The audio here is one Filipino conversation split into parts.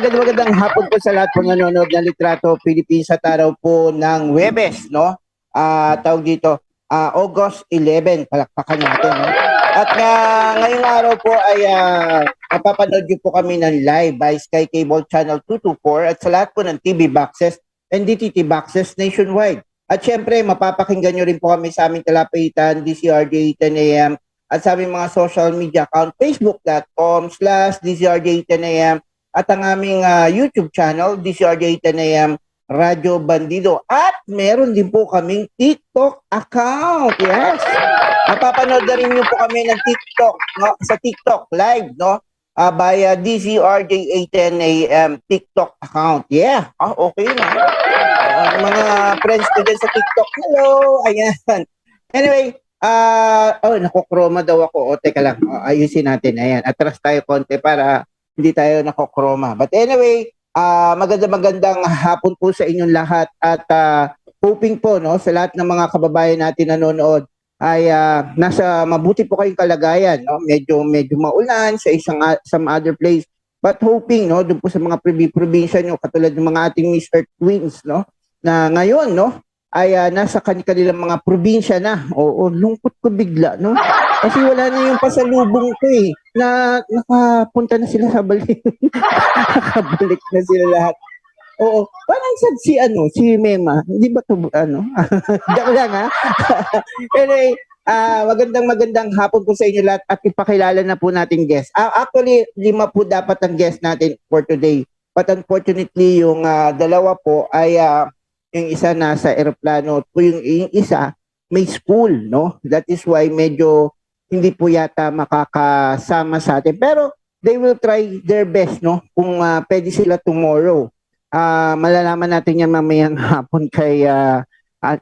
magandang hapon po sa lahat po nanonood ng Litrato Philippines sa araw po ng Huwebes, no? Tawag dito, August 11, palakpakan natin, no? At ngayong araw po ay mapapanood niyo po kami ng live by Sky Cable Channel 224 at sa lahat po ng TV boxes and DTT boxes nationwide. At syempre, mapapakinggan niyo rin po kami sa aming talapitan, DCRJ 10 AM, at sa aming mga social media account, facebook.com/DCRJ 10 AM, at ang aming YouTube channel, DCRJ 10 AM Radyo Bandido. At meron din po kaming TikTok account. Yes. Mapapanood na rin niyo po kami ng TikTok, no? Sa TikTok live, no? Via DCRJ 10 AM TikTok account. Yeah. Okay na. Mga friends ko din sa TikTok. Hello. Ayan. Anyway, nakokroma daw ako. O, teka lang. Ayusin natin. Ayan. Atras tayo konti para hindi tayo nakokroma. But anyway, magandang hapon po sa inyong lahat at hoping po, no, sa lahat ng mga kababayan natin nanonood ay nasa mabuti po kayong kalagayan, no? Medyo maulan sa some other place. But hoping, no, doon po sa mga probinsya nyo, katulad ng mga ating Miss Earth Twins, no, na ngayon, no, ay nasa kanilang mga probinsya na. Oo, lungkot ko bigla, no? Kasi wala na yung pasalubong ko eh. Nakapunta na sila sa balik. Nakabalik na sila lahat. Oo, parang sad si Mema. Hindi ba to Diyak lang ha. Anyway, magandang hapon po sa inyo lahat at ipakilala na po natin guest. Actually, 5 po dapat ang guest natin for today. But unfortunately, yung dalawa po ay yung isa nasa eroplano at yung isa may school, no? That is why medyo hindi po yata makakasama sa atin. Pero they will try their best, no? Kung pwede sila tomorrow. Malalaman natin yan mamayang hapon kay,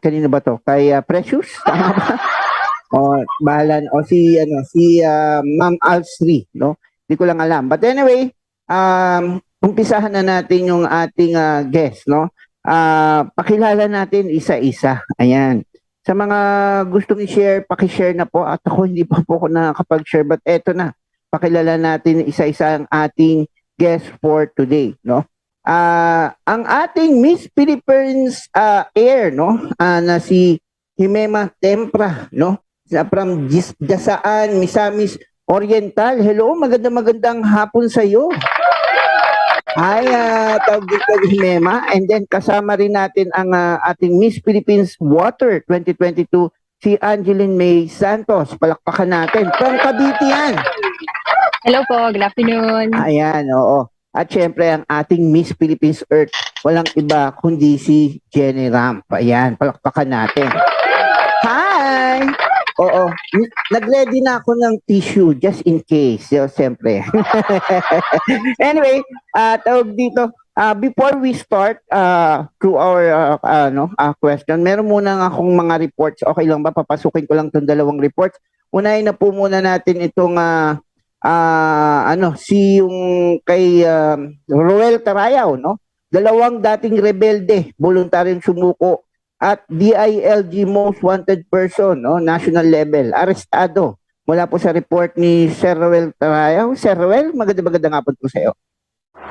kanino ba to? Kay Precious? Tama ba? O, bahalan. O si Ma'am Alsri, no? Hindi ko lang alam. But anyway, umpisahan na natin yung ating guest, no? Pakilala natin isa-isa. Ayan. Sa mga gustong i-share, paki-share na po. At ako hindi pa po ako nakakapag-share. But eto na, pakilala natin isa-isa ang ating guest for today, no? Ang ating Miss Philippines Air, no? Na si Jimena Tempra, no? From Dasaan, Misamis Oriental. Hello, magandang hapon sa iyo. Ay, tawag dito Jimena. And then kasama rin natin ang ating Miss Philippines Water 2022, si Angeline May Santos. Palakpakan natin. From Cavite yan. Hello po, good afternoon. Ayan, oo. At syempre ang ating Miss Philippines Earth, walang iba kundi si Jenny Ramp. Ayan, palakpakan natin. Hi! Oo, nag-ready na ako ng tissue just in case. So, siyempre. Anyway, tawag dito, before we start to our question, meron muna akong mga reports. Okay lang ba? Papasukin ko lang itong 2 reports. Unahin na po muna natin itong si yung kay Roel Tarayaw, no? 2 dating rebelde, voluntaryong sumuko at DILG most wanted person, no, national level, arestado. Mula po sa report ni Sir Roel Tarayaw. Sir Roel, magandang hapon po sa iyo.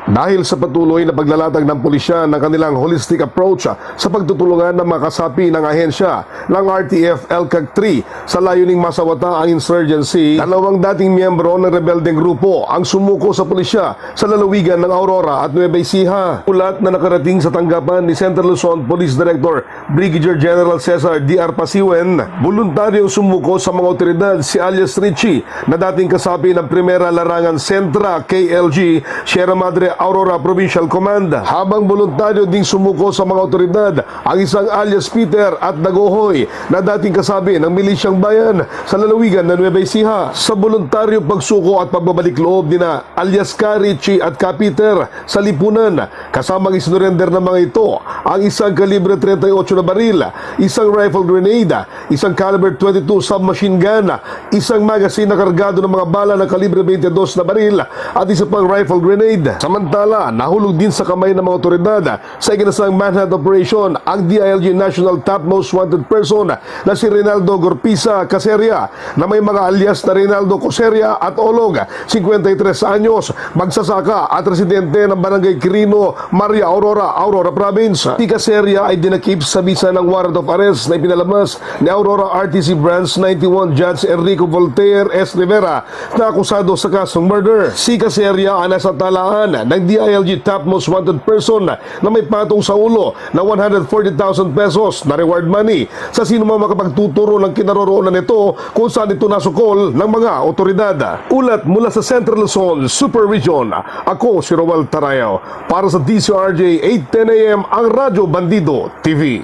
Dahil sa patuloy na paglalatag ng pulisya ng kanilang holistic approach sa pagtutulungan ng mga kasapi ng ahensya ng RTF LCAG 3 sa layuning masawata ang insurgency, 2 dating miyembro ng rebeldeng grupo ang sumuko sa pulisya sa lalawigan ng Aurora at Nueva Ecija. Ulat na nakarating sa tanggapan ni Central Luzon Police Director Brigadier General Cesar D.R. Pasiwen, voluntaryong sumuko sa mga otoridad si alias Richie na dating kasapi ng Primera Larangan Sentra KLG Sierra Madre Aurora Provincial Command, habang voluntaryo ding sumuko sa mga otoridad ang isang alias Peter at Dagohoy na dating kasabi ng Milisyang Bayan sa lalawigan ng Nueva Ecija. Sa voluntaryo pagsuko at pagbabalik loob nina alias Karichi at Peter sa lipunan, kasamang isinurrender ng mga ito ang isang kalibre 38 na baril, isang rifle grenade, isang caliber 22 submachine gun, isang magazine na kargado ng mga bala ng kalibre 22 na baril at isa pang rifle grenade. Sa Samantala, nahulog din sa kamay ng mga otoridad sa iginasang manhunt operation ang DILG National Top Most Wanted Person na si Rinaldo Gorpisa Caseria na may mga alias na Rinaldo Coseria at Olog, 53 anyos, magsasaka at residente ng Barangay Quirino, Maria Aurora Province. Si Caseria ay dinakip sa bisa ng warrant of arrest na ipinalabas ni Aurora RTC Branch 91 Judge Enrico Voltaire S. Rivera na akusado sa kasong murder. Si Caseria ay nasa talaan ng DILG Top Most Wanted Person na may patong sa ulo na 140,000 pesos na reward money sa sino man makapagtuturo ng kinaroroonan nito kung saan ito nasukol ng mga otoridad. Ulat mula sa Central Luzon Super Region, ako si Roel Tarayo para sa DCRJ 810 AM ang Radyo Bandido TV.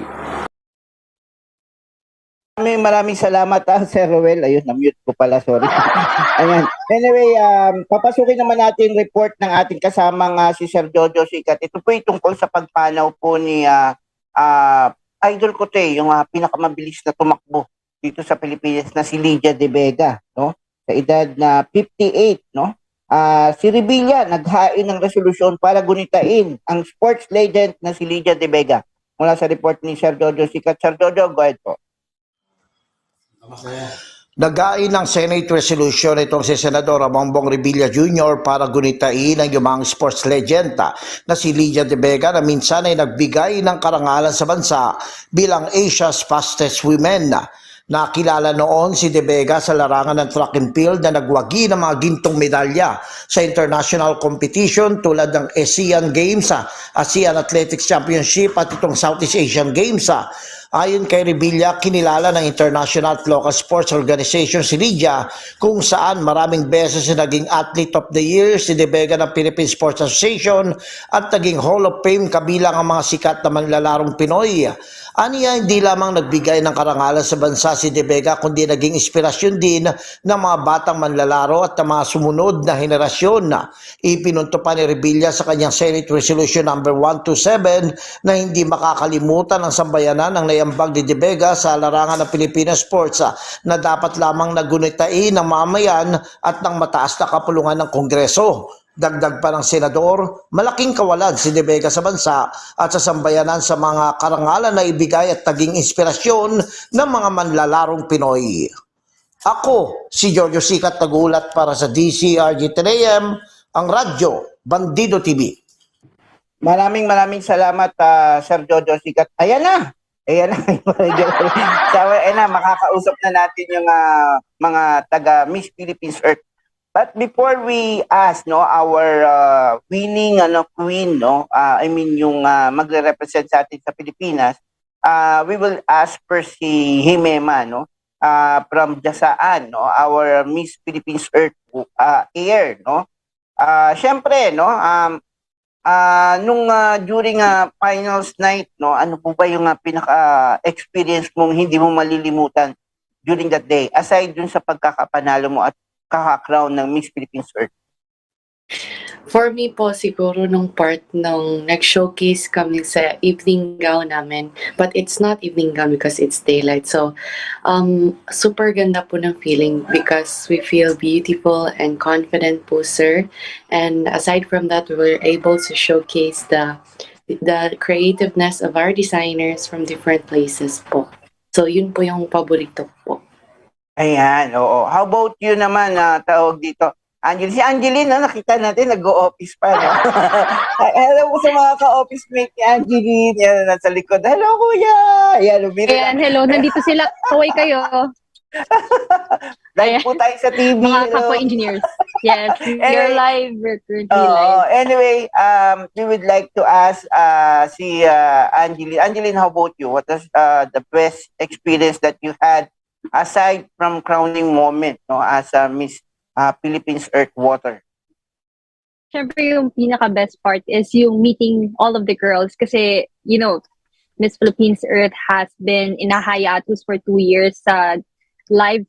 Maraming salamat Sir Roel. Ayun, na-mute ko pala, sorry. Ayan. Anyway, papasukin naman natin report ng ating kasamang si Sir Jojo Sikat. Ito po ay tungkol sa pagpanaw po ni Idol ko yung pinakamabilis na tumakbo dito sa Pilipinas na si Lydia De Vega, no? Sa edad na 58, no? Si Revilla naghain ng resolusyon para gunitain ang sports legend na si Lydia De Vega. Mula sa report ni Sir Jojo Sikat. Sir Jojo, go ahead po. Nag-ain ng Senate resolution itong si Senador Bongbong Revilla Jr. para gunitain ang yumang sports legend na si Lydia De Vega na minsan ay nagbigay ng karangalan sa bansa bilang Asia's fastest women. Nakilala noon si De Vega sa larangan ng track and field na nagwagi ng mga gintong medalya sa international competition tulad ng ASEAN Games, ASEAN Athletics Championship at itong Southeast Asian Games. Ayon kay Revilla, kinilala ng International Local Sports Organization si Lydia kung saan maraming beses na naging Athlete of the Year si De Vega ng Philippine Sports Association at naging Hall of Fame kabilang ang mga sikat na manlalarong Pinoy. Aniya, hindi lamang nagbigay ng karangalan sa bansa si De Vega kundi naging inspirasyon din ng mga batang manlalaro at ng mga sumunod na henerasyon. Ipinunto pa ni Revilla sa kanyang Senate Resolution number 127 na hindi makakalimutan ang sambayanan ng naiambag ni De Vega sa larangan ng Filipino sports na dapat lamang nagunitain ng mamayan at ng mataas na kapulungan ng Kongreso. Dagdag pa ng senador, malaking kawalan si De Vega sa bansa at sa sambayanan sa mga karangalan na ibigay at naging inspirasyon ng mga manlalarong Pinoy. Ako, si Giorgio Sikat, nagulat para sa DCRG 10am, ang Radyo Bandido TV. Maraming salamat Sir Jojo Sikat. Ayan na, makakausap na natin yung mga taga Miss Philippines Earth. But before we ask our winning queen, yung magre-represent sa atin sa Pilipinas, we will ask first si Himema, from Jasaan, our Miss Philippines Earth air, syempre, during finals night, ano po ba yung pinaka-experience mong hindi mo malilimutan during that day, aside dun sa pagkakapanalo mo at kaka-crown ng Miss Philippines Earth? For me po, siguro nung part nung nag-showcase kami sa evening gown namin. But it's not evening gown because it's daylight. So, super ganda po ng feeling because we feel beautiful and confident po, sir. And aside from that, we were able to showcase the creativeness of our designers from different places po. So, yun po yung paborito po. Ayan, oo. How about you naman, tawag dito? Si Angeline, nakita natin, nag-o-office pa, no? Hello po sa mga ka-office mate ni Angeline. Yan, nasa likod. Hello, kuya! Ayan, hello. Nandito sila. Kaway kayo. Live po tayo sa TV. Mga kapwa-engineers. Yes, you're live. We're currently live. Anyway, we would like to ask si Angeline. Angeline, how about you? What was the best experience that you had aside from crowning moment, as Miss Philippines Earth Water? Siyempre, yung pinaka-best part is yung meeting all of the girls kasi, Miss Philippines Earth has been in a hiatus for 2 years sa live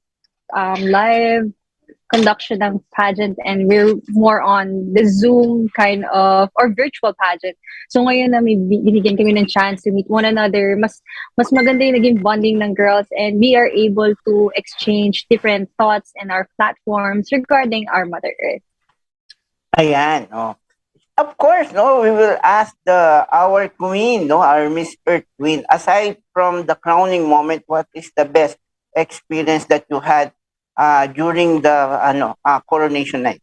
conduction ng pageant, and we're more on the Zoom kind of or virtual pageant. So ngayon na may binigyan kami ng chance to meet one another, mas maganda yung naging bonding ng girls, and we are able to exchange different thoughts and our platforms regarding our Mother Earth. Ayan, Of course, no, we will ask our queen, no, our Miss Earth Queen. Aside from the crowning moment, what is the best experience that you had during the coronation night?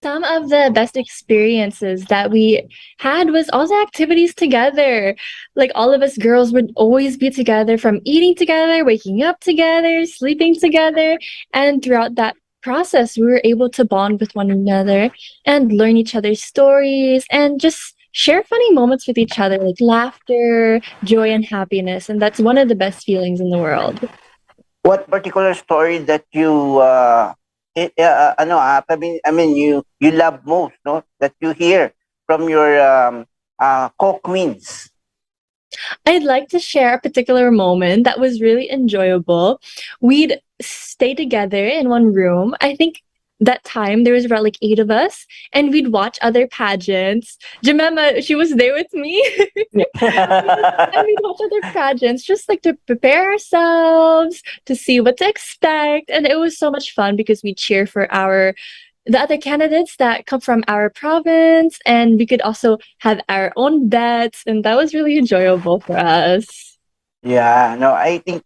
Some of the best experiences that we had was all the activities together. Like all of us girls would always be together from eating together, waking up together, sleeping together. And throughout that process, we were able to bond with one another and learn each other's stories and just share funny moments with each other, like laughter, joy, and happiness. And that's one of the best feelings in the world. What particular story that you you love most, no, that you hear from your co-queens? I'd like to share a particular moment that was really enjoyable. We'd stay together in one room. I think that time there was about like 8 of us, and we'd watch other pageants. Jemima, she was there with me. And we'd watch other pageants just like to prepare ourselves, to see what to expect. And it was so much fun because we cheer for the other candidates that come from our province, and we could also have our own bets, and that was really enjoyable for us. Yeah, no, I think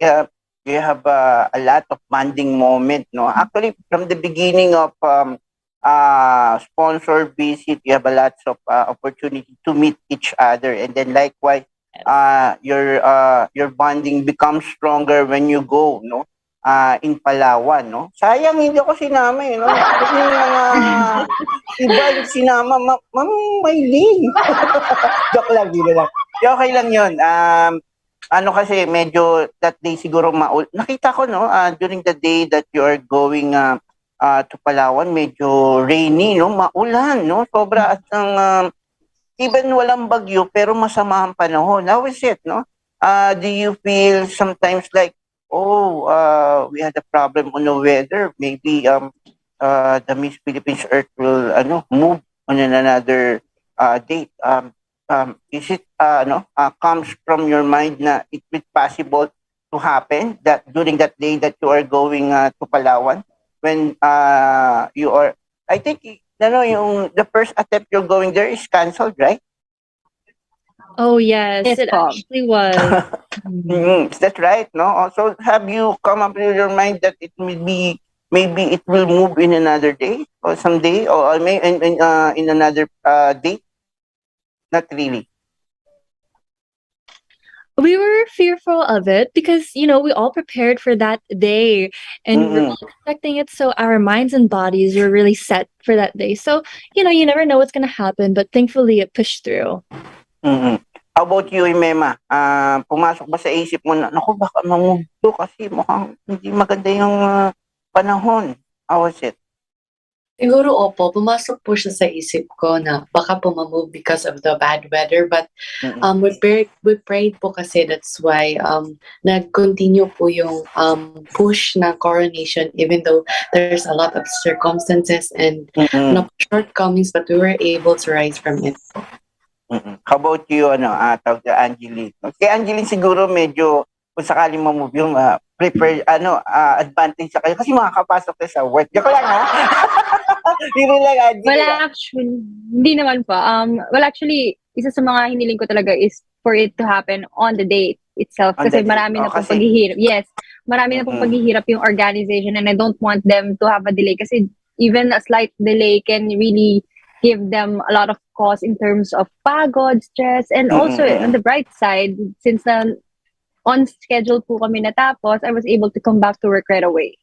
you have a lot of bonding moment, no. Actually, from the beginning of sponsor visit, you have a lot of opportunity to meet each other, and then likewise, your bonding becomes stronger when you go, no. In Palawan, no. Sayang hindi ako sinama, no. Kasi yung mga iba yung sinama, Ma'am Maylin. Joke lang, di lang. Okay lang yun. Ano kasi medyo that day siguro nakita ko, no, during the day that you are going to Palawan, medyo rainy, no, maulan, no, sobra at ang even walang bagyo pero masama ang panahon. How is it, no? Do you feel sometimes like, oh, we had a problem on the weather, maybe the Miss Philippines Earth will move on another date? Is it comes from your mind na it will possible to happen that during that day that you are going to Palawan when you are, I think yung the first attempt you're going there is canceled, right? Oh yes, Yes, it po. actually was. Is that right? No. Also, have you come up with your mind that it will be maybe it will move in another day or someday or may in another date? Not really. We were fearful of it because, we all prepared for that day and we're all expecting it. So our minds and bodies were really set for that day. So, you never know what's going to happen, but thankfully it pushed through. Mm-mm. How about you, Imema? Pumasok ba sa isip mo na, naku, baka mamove to kasi mukhang hindi maganda yung panahon. How was it? Siguro opo, pumasok po siya sa isip ko na baka po ma-move because of the bad weather. But we prayed po kasi that's why nag-continue po yung push na coronation even though there's a lot of circumstances and shortcomings, but we were able to rise from it. How about you, tawag na Angeline? Kay Angeline siguro medyo kung sakaling ma-move yung prepared, advantage sa kayo kasi makakapasok ka sa work. Joke lang, ha? Hindi lang, Angeline. Well, actually, hindi naman pa. Well, actually, isa sa mga hiniling ko talaga is for it to happen on the date itself. On the Kasi day. marami na pong Kasi- paghihirap. Yes, marami na pong paghihirap yung organization and I don't want them to have a delay kasi even a slight delay can really give them a lot of cause in terms of pagod, stress, and also on the bright side, since on schedule po kami natapos, I was able to come back to work right away.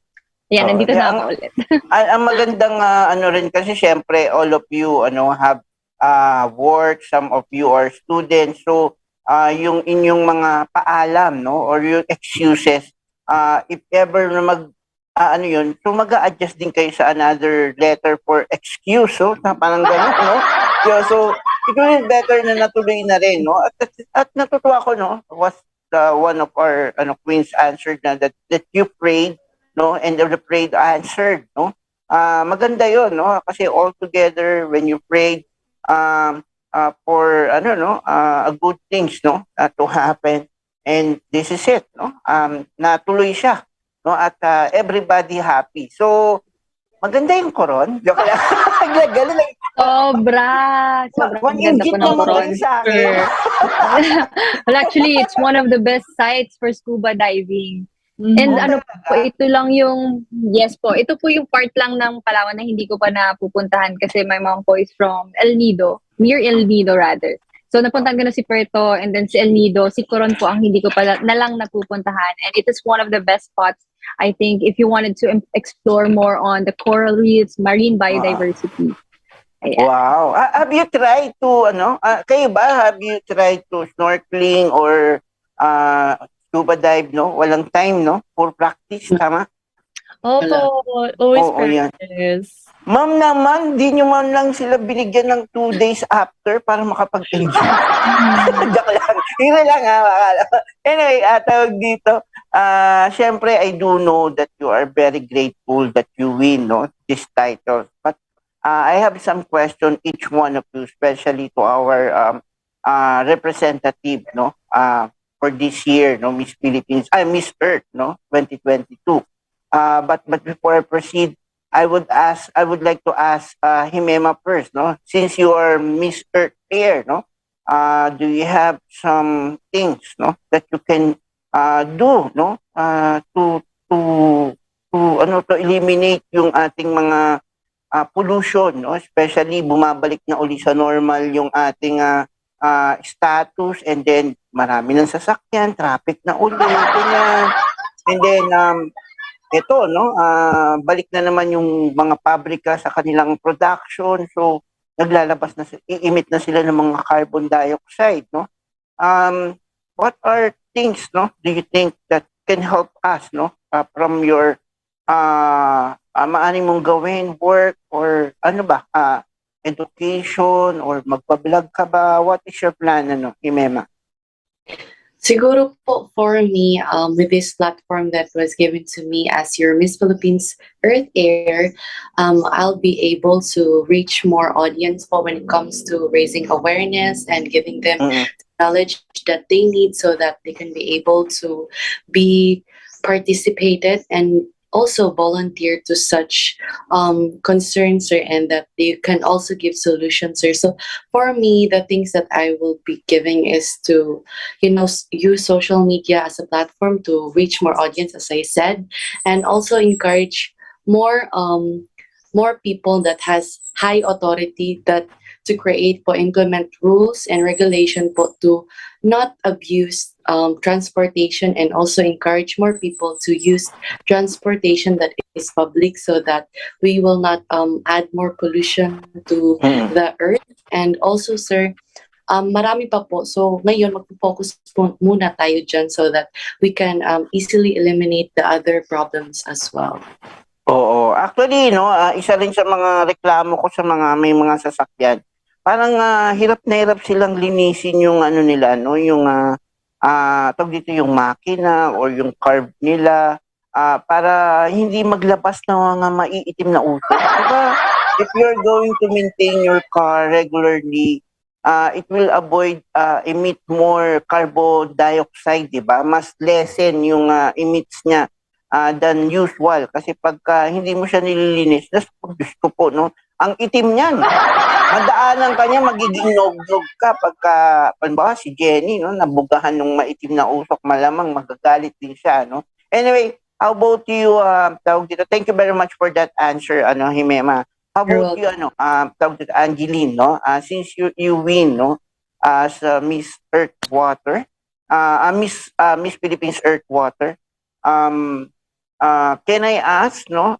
Yan, nandito na ako ulit. ang magandang rin kasi syempre all of you have work, some of you are students, so yung inyong mga paalam, no, or yung excuses, if ever na yun, so mag-a-adjust din kayo sa another letter for excuse, so parang gano'n, no? So it will be better na natuloy na rin, no? At natutuwa ko, no, was one of our queens answered na that you prayed, no, and the prayed answered, no. Maganda yon, no, kasi all together when you prayed for a good things, no, to happen, and this is it, no, natuloy siya, no, at everybody happy. So maganda yung koron. Joke lang. Sobra! Sobrang ganda po Mag-ingit ng naman Coron. kayo sa akin. Well, actually, it's one of the best sites for scuba diving. And Oh, ano po, talaga? ito lang yung, yes po, ito po yung part lang ng Palawan na hindi ko pa napupuntahan kasi my mom po is from El Nido, near El Nido rather. So napuntahan ko na si Puerto and then si El Nido, si Coron po ang hindi ko pa na lang napupuntahan. And it is one of the best spots, I think, if you wanted to explore more on the coral reefs, marine biodiversity. Ayan. Wow. Have you tried to, kayo ba, have you tried to snorkeling or scuba dive, no? Walang time, no? For practice, tama? Opo, always Oo, yan. practice. Ma'am naman, di nyo man lang sila binigyan ng 2 days after para makapag-enjoy. Joke lang. Hindi lang ha. Anyway, tawag dito. Syempre, I do know that you are very grateful that you win, no? This title. But I have some question each one of you, especially to our representative, no? For this year, no? Miss Philippines, Miss Earth, no? 2022. But before I proceed, I would like to ask Himema first, no? Since you are Miss Earth here, no? Do you have some things, no, that you can do, no? To eliminate yung ating mga pollution, no? Especially bumabalik na uli sa normal yung ating status, and then marami ng sasakyan, traffic na uli, ganyan. And then ito, no, balik na naman yung mga pabrika sa kanilang production. So, naglalabas na, i-emit na sila ng mga carbon dioxide, no? What are things, no, do you think that can help us, no, from your maaari mong gawin, work, or ano ba, education, or magpa-vlog ka ba? What is your plan, Imema? Siguro po for me, with this platform that was given to me as your Miss Philippines Earth Air, I'll be able to reach more audience po when it comes to raising awareness and giving them knowledge that they need so that they can be able to be participated and also volunteer to such concerns, sir, and that they can also give solutions, sir. So for me, the things that I will be giving is to, use social media as a platform to reach more audience, as I said, and also encourage more people that has high authority that to create po implement rules and regulation po to not abuse transportation, and also encourage more people to use transportation that is public so that we will not add more pollution to the earth. And also, sir, marami pa po. So ngayon magpo-focus po muna tayo dyan so that we can easily eliminate the other problems as well. Oo. Actually, no, isa rin sa mga reklamo ko sa mga may mga sasakyan. Parang hirap na hirap silang linisin yung ano nila, no, yung tawag dito yung makina or yung carb nila para hindi maglabas ng mga maiitim na usok. Diba? If you're going to maintain your car regularly, it will avoid emit more carbon dioxide, diba? Mas lessen yung emits niya than usual. Kasi pagka hindi mo siya nililinis, Diyos ko po, no? Ang itim niyan. Madaanan ka niya, magiging nog-nog ka pagka, palimbawa si Jenny, no, nabugahan ng maitim na usok, malamang magagalit din siya, no? Anyway, how about you, tawag dito, thank you very much for that answer, Himema. How about you, tawag dito, Angeline, no? Since you win, no, as Miss Earth Water, Miss Philippines Earth Water, can I ask, no,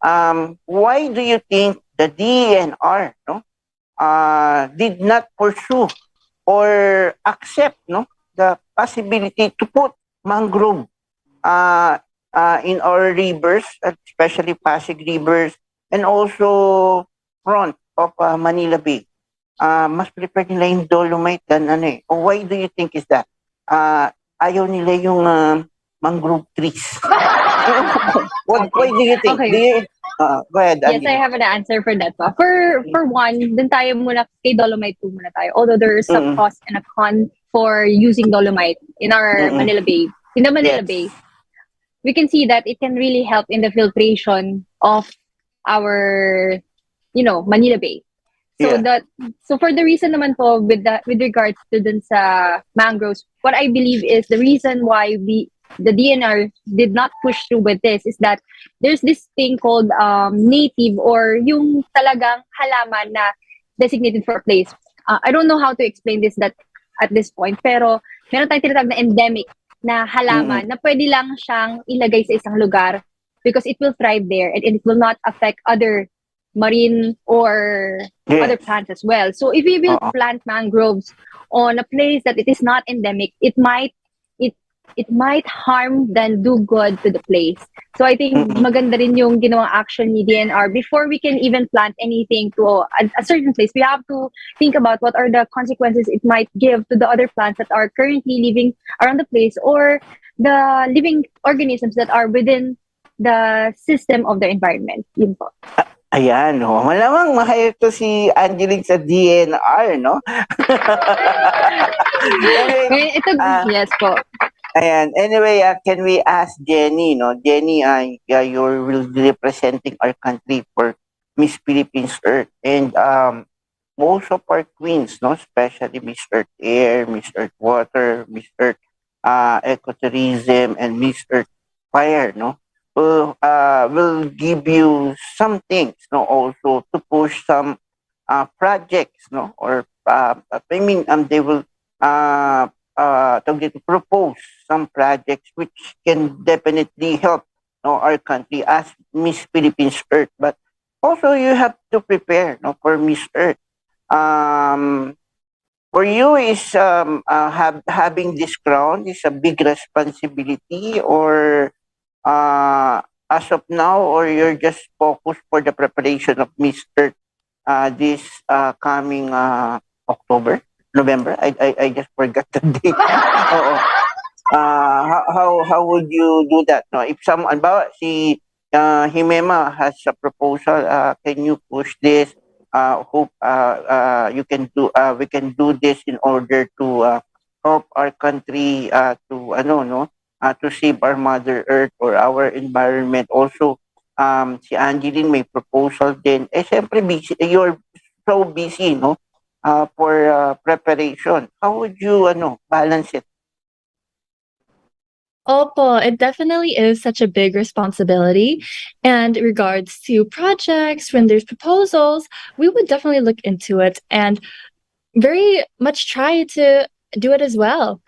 why do you think the DNR, no, did not pursue or accept, no, the possibility to put mangrove in our rivers, especially Pasig rivers, and also front of Manila Bay? Mas prefer nila yung dolomite than why do you think is that? Ayaw nila yung mangrove trees. Why do you think? Okay. Go ahead, Yes, Andy. I have an answer for that. For one, dun tayo muna kay Dolomite 2 muna tayo. Although there's a pros and a con for using Dolomite in our Manila Bay. In the Manila Bay, we can see that it can really help in the filtration of our, Manila Bay. So Yeah. for the reason naman po with regards to dun sa mangroves, what I believe is the reason why the DNR did not push through with this is that there's this thing called native, or yung talagang halaman na designated for a place. I don't know how to explain this that at this point, pero meron tayong tinatawag na endemic na Mm-mm. halaman na pwede lang siyang ilagay sa isang lugar because it will thrive there and it will not affect other marine or other Yes. plants as well. So if we will Oo. plant mangroves on a place that it is not endemic, it it might harm than do good to the place. So I think Mm-mm. maganda rin yung ginawang action ni DNR before we can even plant anything to a certain place. We have to think about what are the consequences it might give to the other plants that are currently living around the place, or the living organisms that are within the system of the environment. Yun po. Ayan, oh. Malamang mahayag to si Angeline sa DNR, no? Anyway, Ito, ah, yes po. ayan. Anyway, can we ask Jenny, no? Jenny, you will be representing our country for Miss Philippines Earth. And most of our queens, no? Especially Miss Earth Air, Miss Earth Water, Miss Earth Ecotourism, and Miss Earth Fire, no? Will give you some things, no? Also to push some projects, no? Or I mean, they will to propose some projects which can definitely help, no, our country as Miss Philippines Earth. But also you have to prepare, no, for Miss Earth. Um, for you is having this crown is a big responsibility, or as of now, or you're just focused for the preparation of Miss Earth this coming October, November. I just forgot the date. Oo. How would you do that? No, if someone, ba si Himema has a proposal, can you push this? Hope you can do. We can do this in order to help our country to ano no to save our Mother Earth or our environment. Also, si Angeline may proposal din. Eh, syempre, busy, you're so busy, no? For preparation. How would you, balance it? Opo, it definitely is such a big responsibility. And in regards to projects, when there's proposals, we would definitely look into it and very much try to do it as well.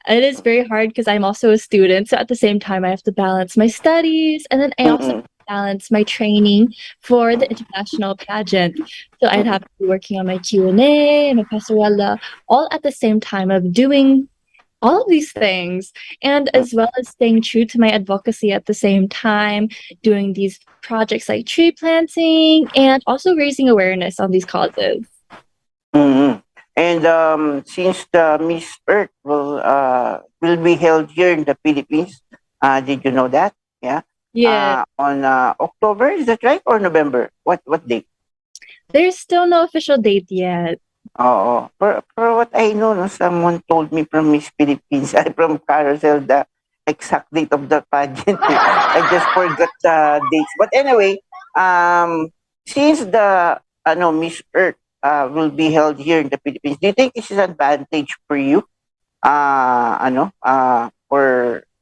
It is very hard because I'm also a student. So at the same time, I have to balance my studies, and then I also Mm-mm. balance my training for the international pageant. So I'd have to be working on my Q&A and my passerella all at the same time of doing all of these things, and as well as staying true to my advocacy at the same time, doing these projects like tree planting and also raising awareness on these causes. Mm-mm. And since the Miss Earth will be held here in the Philippines, did you know that? Yeah. Yeah, On October, is that right? Or November? What date? there's still no official date yet. Oo. For what I know, no, someone told me from Miss Philippines, from Carousel, the exact date of the pageant. I just forgot the dates. But anyway, since the Miss Earth will be held here in the Philippines, do you think this is an advantage for you?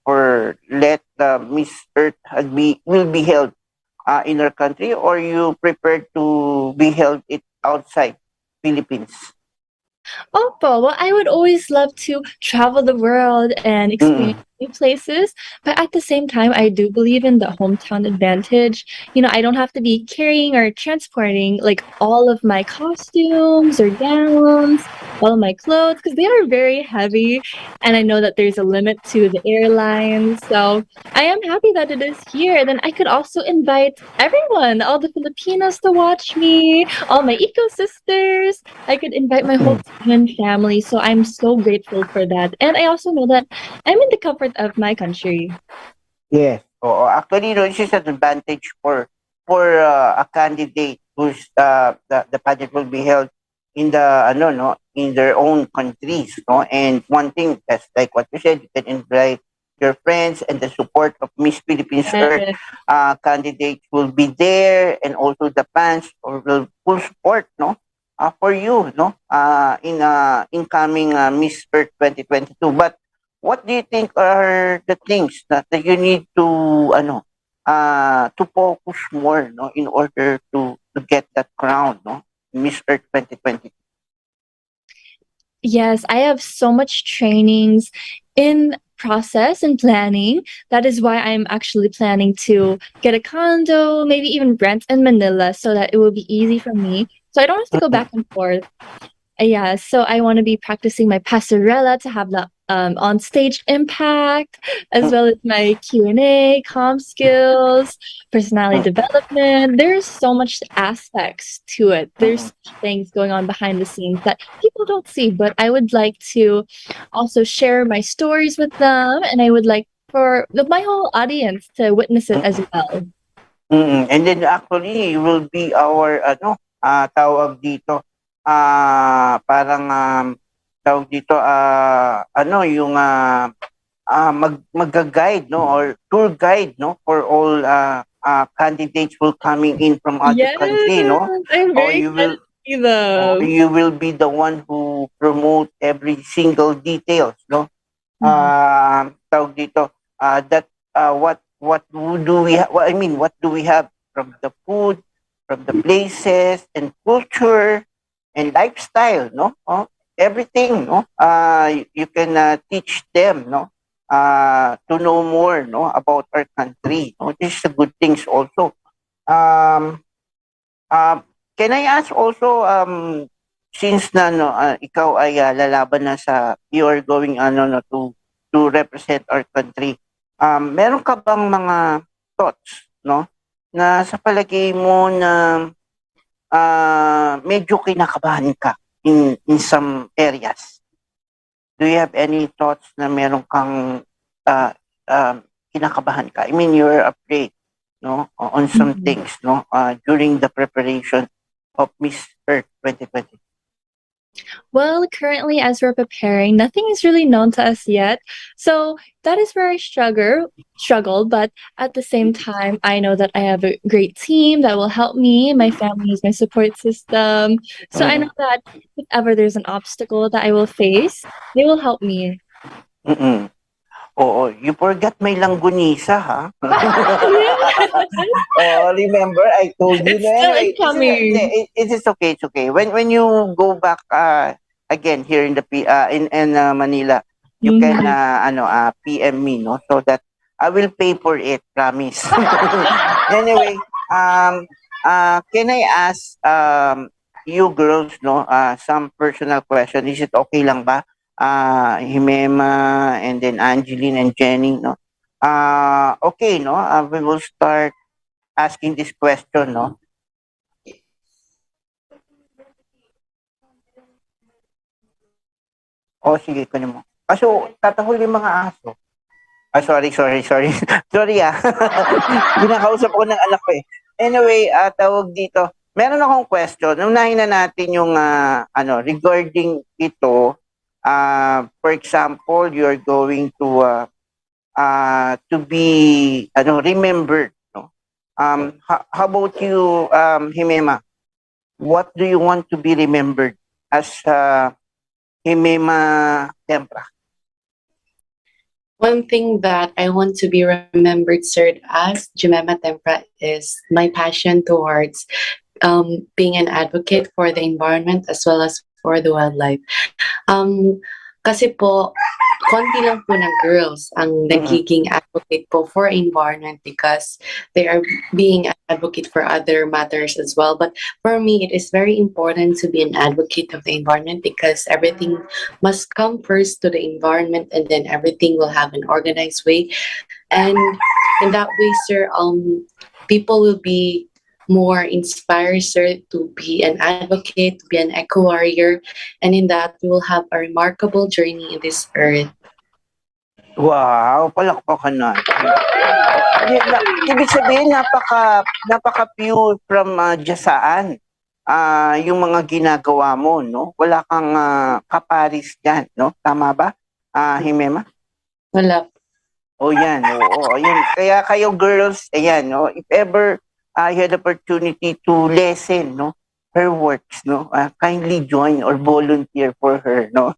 For let the Miss Earth will be held in our country, or you prepared to be held it outside Philippines? Opo, well, I would always love to travel the world and Mm-mm. experience new places, but at the same time, I do believe in the hometown advantage. You know, I don't have to be carrying or transporting like all of my costumes or gowns, all of my clothes, because they are very heavy, and I know that there's a limit to the airlines. So I am happy that it is here. Then I could also invite everyone, all the Filipinos to watch me, all my eco sisters. I could invite my whole team and family, so I'm so grateful for that. And I also know that I'm in the comfort of my country. Yes. Oo. Actually, no, this is an advantage for a candidate who's the pageant will be held in the no in their own countries, no. And one thing that's like what you said, you can invite your friends, and the support of Miss Philippines Earth Yes, candidates will be there, and also the fans or will full support, no, for you, no? In incoming Miss Earth 2022. But what do you think are the things that you need to focus more, no, in order to get that crown, no, Miss Earth 2022? Yes, I have so much trainings in process and planning. That is why I'm actually planning to get a condo, maybe even rent in Manila so that it will be easy for me. So I don't have to go back and forth. Yeah, so I want to be practicing my passerella to have the on stage impact, as well as my Q&A, comm skills, personality development. There's so much aspects to it. There's things going on behind the scenes that people don't see, but I would like to also share my stories with them, and I would like for my whole audience to witness it as well. And then actually, you will be our, tawag dito, parang, tawag dito, yung, mag-guide, no, or tour guide, no, for all candidates will coming in from other Yes, country, no? I'm Or very you will, excited to see them. you will be the one who promote every single details, no? Mhm. Tawag dito, what do we I mean, what do we have from the food, from the places and culture and lifestyle, no? Everything, no? You can teach them, no? To know more, no, about our country. No? This is a good things also. Um, can I ask also, since na no, ikaw ay lalaban na sa you are going no, to represent our country. Meron ka bang mga thoughts, no, na sa palagay mo na medyo kinakabahan ka in some areas? Do you have any thoughts na meron kang uh, kinakabahan ka? I mean, you're afraid, no, on some Mhm. things, no, during the preparation of Miss Earth 2020. Well, currently, as we're preparing, nothing is really known to us yet. So that is where I struggle, but at the same time, I know that I have a great team that will help me. My family is my support system. So I know Mm-mm. that if ever there's an obstacle that I will face, they will help me. Mm-mm. Oo, you forgot my langgunisa, ha? Yes, Oh, remember I told you it's na still anyway. incoming. It is okay. It's okay. When you go back again here in the in Manila, you can Mhm. PM me, no, so that I will pay for it. Promise. Anyway, um can I ask you girls, no, some personal question? Is it okay lang ba? Himema and then Angeline and Jenny, no? Okay, no. We will start asking this question, no? O sige, kunin mo. Kaso, tatahol yung mga aso. Sorry. Sorry, ah. Kinakausap ko ng anak ko eh. Anyway, tawag dito. Meron akong question. Unahin na natin yung, regarding ito. For example, you're going to be, remembered, no? How about you, Himema? What do you want to be remembered as Himema Tempra? One thing that I want to be remembered, sir, as Jemima Tempra is my passion towards being an advocate for the environment as well as for the wildlife. Kasi po, konti lang po ng girls ang nagiging advocate po for environment because they are being an advocate for other matters as well. But for me, it is very important to be an advocate of the environment because everything must come first to the environment and then everything will have an organized way. And in that way, sir, people will be more inspired, sir, to be an advocate, to be an eco warrior, and in that we will have a remarkable journey in this earth. Wow, palakpakan natin. Ibig sabihin, napaka pure from Jasaan. Yung mga ginagawa mo, no? Wala kang kaparis dyan, no? Tama ba, Himema? Wala. O yan, oo, ayun. Kaya kayo girls, ayan, no? If ever you had opportunity to listen, no? her works, no? Kindly join or volunteer for her, no?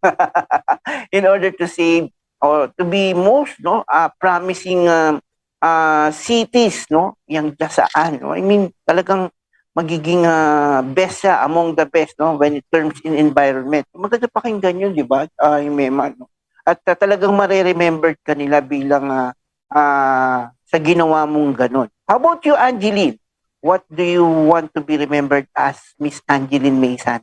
In order to save or to be most, no, promising cities, no? Yang dasaan, no? I mean, talagang magiging best siya among the best, no? When it terms in environment. Maganda pakinggan yun, di ba? Yung Mema, no? At talagang mareremembered ka nila bilang sa ginawa mong ganun. How about you, Angeline? What do you want to be remembered as, Miss Angeline Maysan?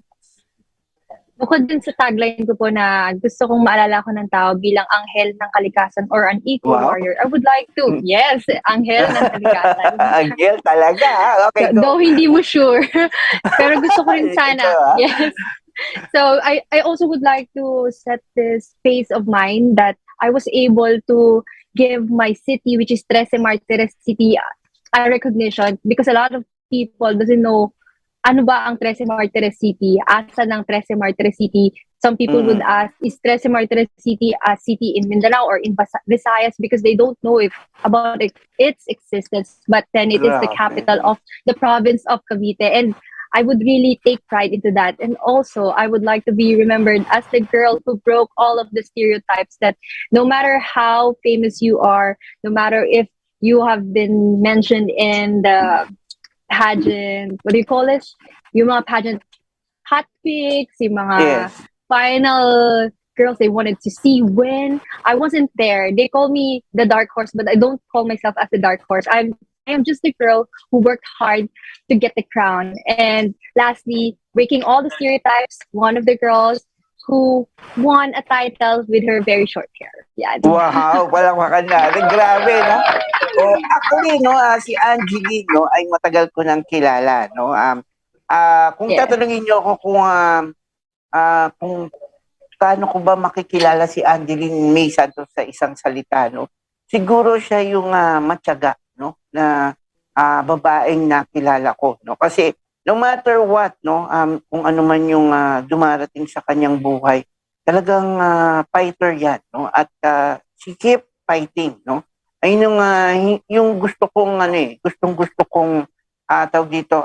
Bukod dun sa tagline ko po na gusto kong maalala ko ng tao bilang anghel ng kalikasan or an eco Wow. warrior, I would like to, yes, anghel ng kalikasan. Anghel talaga. Okay, go. Though hindi mo sure. Pero gusto ko rin sana. Ito, Yes. So I also would like to set this space of mine that I was able to give my city, which is Trece Martires City, a recognition because a lot of people doesn't know ano ba ang Trece Martires City, asan ang Trece Martires City. Some people would ask, is Trece Martires City a city in Mindanao or in Visayas because they don't know about its existence. But then it is the Grabe. capital of the province of Cavite. And I would really take pride into that. And also, I would like to be remembered as the girl who broke all of the stereotypes that no matter how famous you are, no matter if you have been mentioned in the pageant, what do you call it? Yung mga pageant hot picks, yung mga Yes. final girls they wanted to see win. I wasn't there. They call me the dark horse, but I don't call myself as the dark horse. I am just a girl who worked hard to get the crown. And lastly, breaking all the stereotypes, one of the girls who won a title with her very short hair. Yeah. Wow, palakpakan natin. Grabe, no? Actually, no, si Angeline, no, ay matagal ko nang kilala, no? Kung Yeah. tatanungin niyo ako kung paano ko ba makikilala si Angeline May Santos sa isang salita, no? Siguro siya yung matyaga, no, na babaeng nakilala ko, no? Kasi no matter what, no, kung ano man yung dumarating sa kanyang buhay, talagang fighter yan, no? At she keep fighting, no? Ayun yung gusto kong gusto kong tawag dito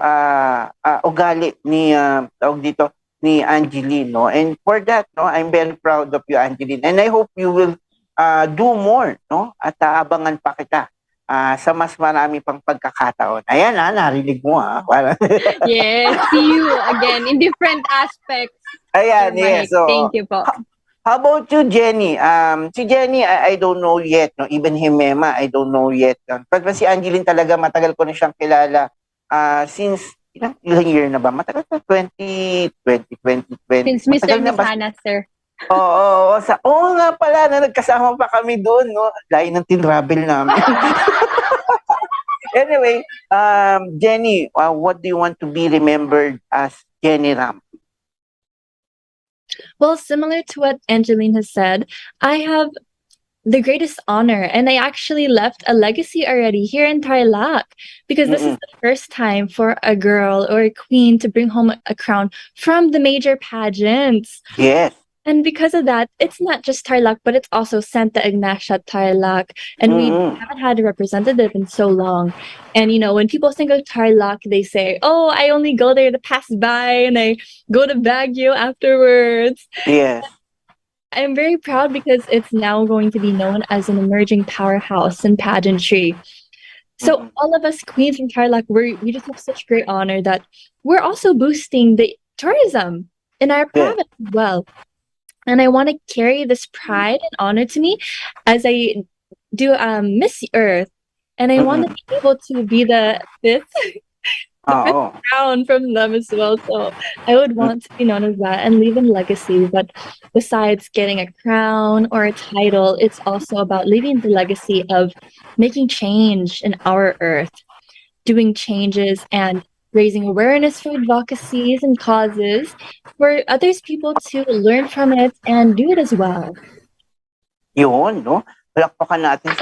ugali ni tawag dito ni Angeline, no? And for that, no, I'm very proud of you, Angeline. And I hope you will do more, no? At abangan pa kita sa mas marami pang pagkakataon. Ayan, narinig mo, Para... Yes, see you again in different aspects. Ayan, Sir yes. Mike. So, Thank you po. how about you, Jenny? Si Jenny, I don't know yet, no? Even Himema, I don't know yet. But si Angeline talaga, matagal ko na siyang kilala since ilang year na ba? Matagal na, 2020. Since Mr. Matagal na ba? Misana, sir. Oo nga pala, na nagkasama pa kami doon, no? Layo ng tinravel namin. Anyway, Jenny, what do you want to be remembered as, Jenny Ram? Well, similar to what Angeline has said, I have the greatest honor, and I actually left a legacy already here in Tarlac because this is the first time for a girl or a queen to bring home a crown from the major pageants. Yes. And because of that, it's not just Tarlac, but it's also Santa Ignacia Tarlac. And we haven't had a representative in so long. And, you know, when people think of Tarlac, they say, oh, I only go there to pass by and I go to Baguio afterwards. Yes. I'm very proud because it's now going to be known as an emerging powerhouse in pageantry. So all of us queens from Tarlac, we just have such great honor that we're also boosting the tourism in our province as well. And I want to carry this pride and honor to me as I do Miss Earth. And I want to be able to be the fifth crown from them as well. So I would want to be known as that and leave a legacy. But besides getting a crown or a title, it's also about leaving the legacy of making change in our earth, doing changes and raising awareness for advocacies and causes for others people to learn from it and do it as well. Yun, no? Palakpakan natin si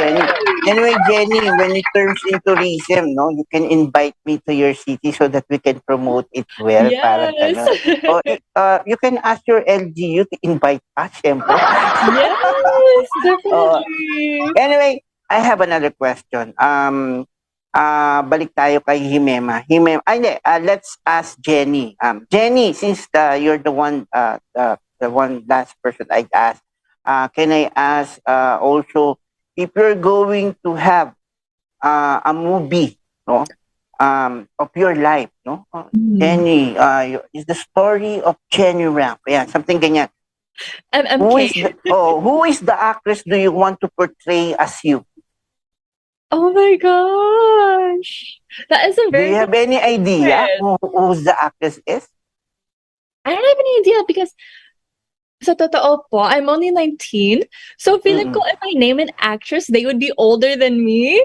Jenny. Anyway, Jenny, when it turns into tourism, no, you can invite me to your city so that we can promote it well. Yes. Parang ganun. You can ask your LGU to invite us, syempre. Yes, definitely. Anyway, I have another question. balik tayo kay Himema. Ay, hindi, let's ask Jenny. Jenny, since you're the one last person I'd ask, can I ask also if you're going to have a movie, no, of your life, no? Jenny, is the story of Jenny Ramp. Yeah, something ganyan. MMK. Who is the actress do you want to portray as you? Oh my gosh. That is a Do you very have good any idea question. who's the actress is? I don't have any idea because sa totoo po, I'm only 19. So feeling ko if I name an actress, they would be older than me.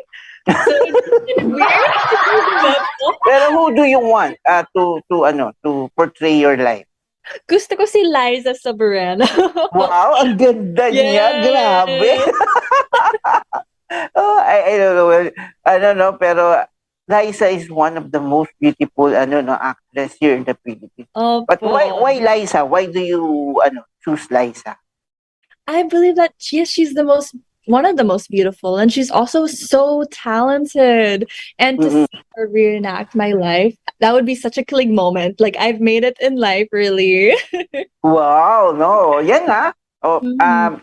So it's kind of weird. Pero who do you want to portray your life? Gusto ko si Liza Soberano. Wow, ang ganda niya, grabe. Yes. I don't know. I don't know, pero Liza is one of the most beautiful actress here in the Philippines. But why Liza? Why do you choose Liza? I believe that she's one of the most beautiful, and she's also so talented. And to see her reenact my life, that would be such a killing moment. Like I've made it in life, really. Wow, no. Yan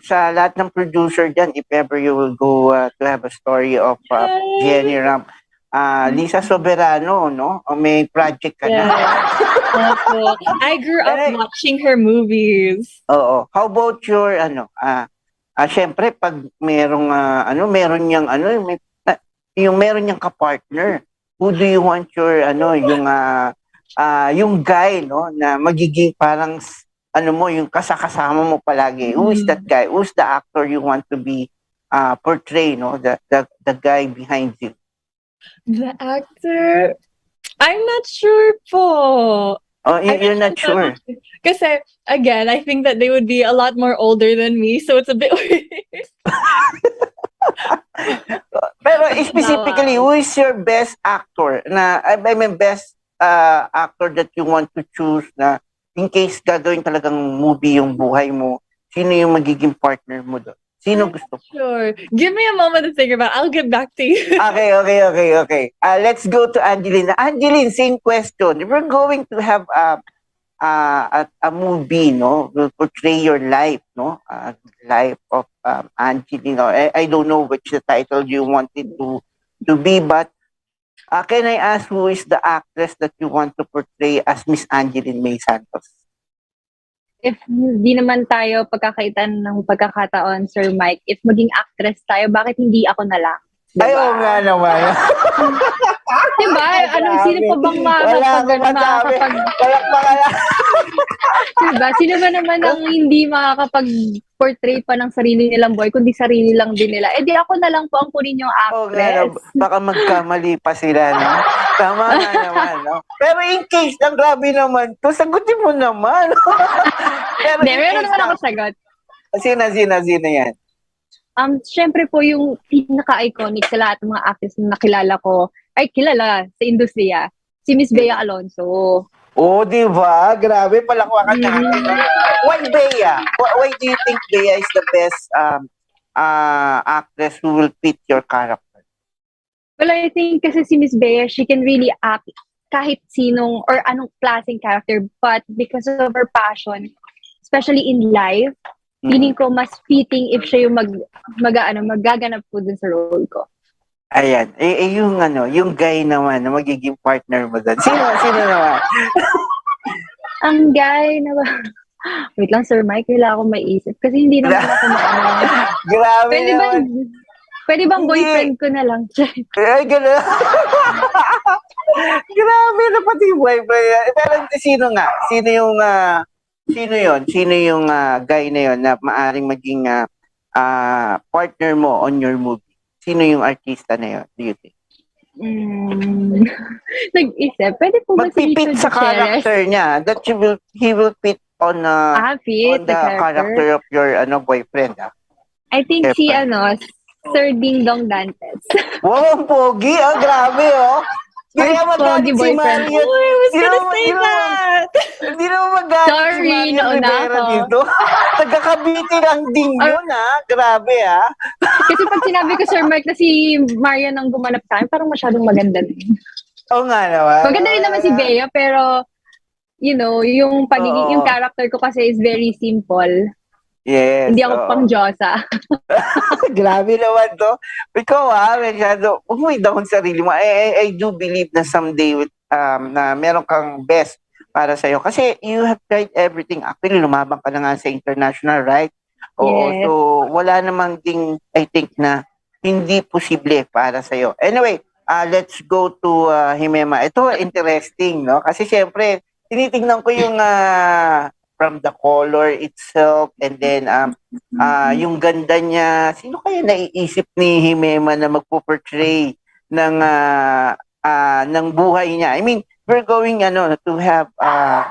sa lahat ng producer dyan, if ever you will go to have a story of Jenny Ramp, Lisa Soberano, no? May project ka na. I grew up watching her movies. Oo. How about your, syempre, pag merong, meron niyang, yung meron niyang kapartner, who do you want your, yung guy, no, na magiging parang, yung kasama mo palagi. Who is that guy? Who's the actor you want to be portray, no? The guy behind you. The actor? I'm not sure po. Oh, you're not sure? Kasi, again, I think that they would be a lot more older than me, so it's a bit weird. Pero specifically, who is your best actor? I mean, best actor that you want to choose na in case gagawin talagang movie yung buhay mo, sino yung magiging partner mo doon? Sino gusto? Sure. Give me a moment to think about it. I'll get back to you. Okay. Let's go to Angeline. Angeline, same question. If we're going to have a movie, no, will portray your life, no, life of Angeline. I don't know which the title you wanted to be, but can I ask who is the actress that you want to portray as Miss Angeline May Santos? If hindi naman tayo pagkakaitan ng pagkakataon, Sir Mike, if maging actress tayo, bakit hindi ako na lang? Diba? Ay, oo nga naman. Diba? Sino pa bang makakapag... Diba? Sino ba naman ang hindi makakapag-portray pa ng sarili nilang boy, kundi sarili lang din nila? Di ako na lang po ang kunin yung actress. Baka magkamali pa sila, no? Tama nga naman, no? Pero in case, ang grabe naman to, sagutin mo naman. Pero meron naman ako sagot. Sino yan? Siyempre po yung pinaka-iconic sa lahat ng mga actors na nakilala ko, kilala sa industriya, si Miss Bea Alonso. Oh, di ba? Grabe, palakwakan natin. Why Bea? Why do you think Bea is the best actress who will fit your character? Well, I think kasi si Miss Bea, she can really act kahit sinong or anong klaseng character, but because of her passion, especially in life, feeling ko mas fitting if siya yung magaganap po dun sa role ko. Ayan. Yung guy naman na magiging partner mo dun. Sino naman? Ang guy na ba? Wait lang, Sir Mike, kailangan ko maiisip. Kasi hindi naman ako Grabe naman. Pwede bang boyfriend ko na lang? Ay, gano'n. Grabe na pati boyfriend. Pero sino nga? Sino yun? Sino yung guy na yun na maaring maging partner mo on your movie? Sino yung artista na yun, do you think? Nag-isip. Pwede po ba si Magpipit sa character niya that he will fit on fit on the character of your boyfriend. I think si Sir Ding Dong Dantes. Wow, ang pogi. Grabe, oh. Hindi Or na pogi magalit si boyfriend. Marian. Oh, I was Di gonna naman, say di naman, that. hindi naman magalit si Sorry, Marian nauna Rivera ako. dito. Taga-Cavite lang din Or, yun, ha? Grabe, ha? kasi pag sinabi ko, Sir Mark, na si Marian ang gumanap sa akin, parang masyadong maganda na. Oo nga naman. Maganda rin naman si Bea, pero, you know, yung pagiging, yung Oo. character ko kasi is very simple. Yes, Hindi ako oo. pang Diyosa. Grabe naman to. Ikaw masyado, huwag mo i-down sarili mo. I do believe na someday na meron kang best para sa'yo. Kasi you have tried everything. Actually, lumabang ka na nga sa international, right? Oo, Yes. so wala namang ding, I think na hindi posible para sa'yo. Anyway, let's go to Himema. Ito, interesting, no? Kasi syempre, tinitingnan ko yung from the color itself and then yung ganda niya. Sino kaya naiisip ni Himema na magpo-portray ng ng buhay niya? I mean, we're going to have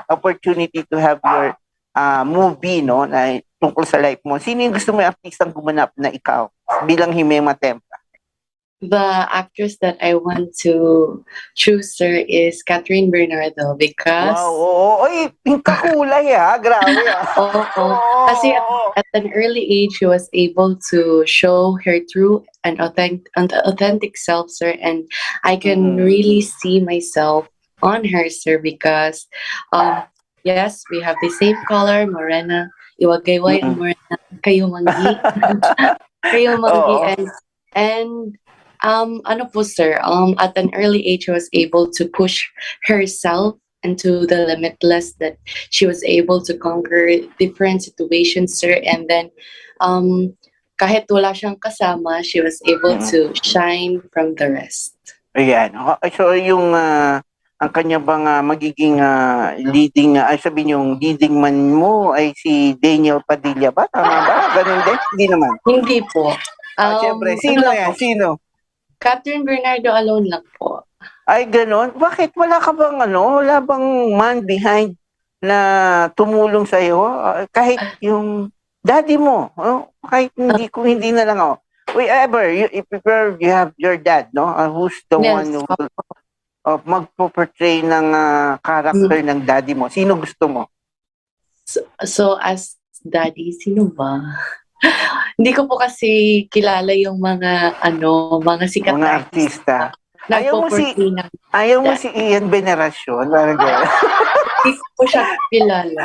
opportunity to have your movie no na tungkol sa life mo. Sino yung gusto mo yung artistang gumanap na ikaw bilang Himema Tempra? The actress that I want to choose, sir, is Catherine Bernardo because Wow, oo. Oy, yung kakulay grabe Oo. Kasi at an early age, she was able to show her true and authentic self, sir. And I can really see myself on her, sir, because yes, we have the same color, morena. Iwagayway ang morena. Kayo manggi. Kayo manggi. Oo. And ano po, sir, at an early age, she was able to push herself into the limitless, that she was able to conquer different situations, sir. And then, kahit wala siyang kasama, she was able to shine from the rest. Ayan. So yung ang kanya bang magiging leading sabihin yung leading man mo ay si Daniel Padilla ba? Tama ba? Ganun din? Hindi naman. Hindi po. Siyempre, sino lang yan? po? Sino? Catherine Bernardo alone lang po. Ay, ganun? Bakit? Wala ka bang wala bang man behind na tumulong sa'yo? Kahit yung daddy mo, kahit hindi, kung hindi na lang ako. If you have your dad, no? Who's the one who will magpo-portray ng character ng daddy mo? Sino gusto mo? So as daddy, sino ba? Hindi ko po kasi kilala yung mga mga sikat Mga na artista. Nagpo-portray ng Ayaw mo si Ian Veneracion? Parang gano'n. Hindi ko po siya kilala.